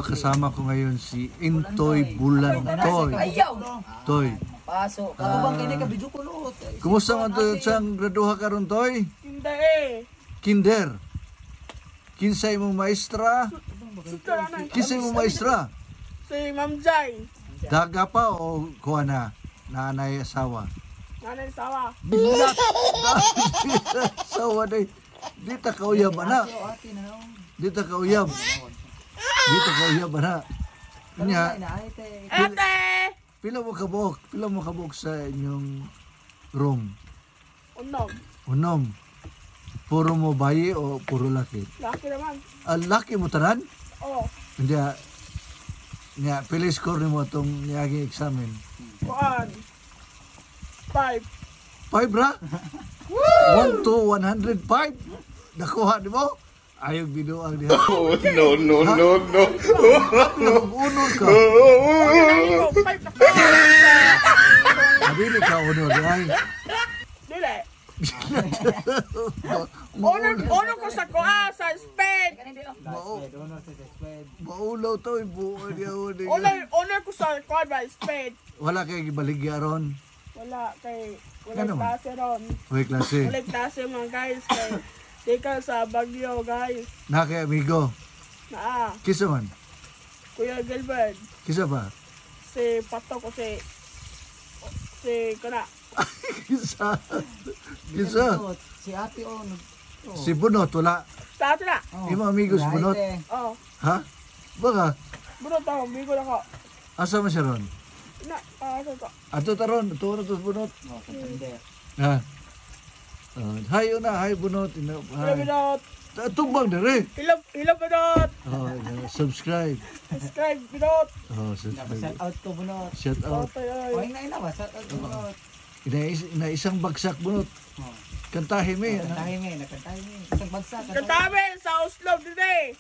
So kasama ko ngayon si Intoy Bulantoy. Toy. Pasok. Kumusta man to sang graduha karon Toy? Kinder. Kinsay mo maestra? Kinsay mo maestra? Si Ma'am Jai. Daga pa o kuha na? Nanay asawa? Nanay sawa. Asawa na. Dita ka uyab na. Dita ka uyab. Dito ka uyab na. Kanya. Ate! Pila mo kabuk sa inyong room? Unom. Puro mo bayi o puro laki? Laki naman. Laki mo tanan? Oo. Hindi nga, pila score mo itong niyaging examen? 5. 5 ra? 1 to 105? Nakuha di mo? Ayaw binuang diha. Oh, no. Unod ka. Abili ka unod ay. Dili. Ono ko sa kuha, sa sped. Maulaw to, ibuo niya. Ono ko sa kuha ba, sped. Wala kay gibaligya ron. Wala kay, Ano man? klase ron. Huwag klase. Wala klase mga guys. Kay, tika sa Baguio guys. Na kay amigo. Kisa man? Kuya Gilbert. Kisa ba? Si Pato ko si Kana. Kisa. Si ate o. Si Bunot, wala. Sa atin na. Imo amigo si Bunot. Oo. Ha? Baka? Bunot ako, bigo na ko. Asa man siya ron? Asa ko. Ato taron, ito na ito Bunot. Ha? Hayo na, hay Bunot. Hilap Bunot. Tumbang na rin. Hilap Bunot. Subscribe. Subscribe Bunot. Subscribe. Shout out ko Bunot. Shout out. O ina ba? Shout out ko Bunot. Isang bagsak Bunot. Kantahin mo eh. Kantahin mo. Isang bagsak. Kantami sa Oslo today.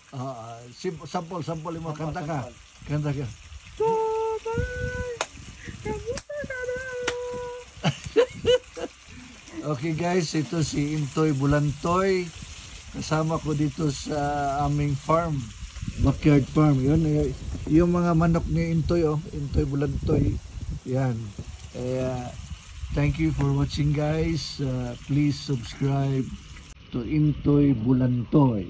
Sample mo. Kanta ka. Kanta ka. Okay guys, ito si Intoy Bulantoy. Kasama ko dito sa aming farm. Backyard farm. Yun, yung mga manok ni Intoy, Intoy Bulantoy. Yan. Thank you for watching guys. Please subscribe to Intoy Bulantoy.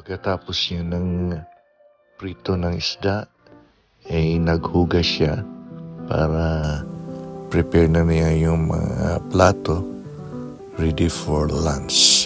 Pagkatapos niya ng prito ng isda, naghugas siya para prepare na niya yung mga plato ready for lunch.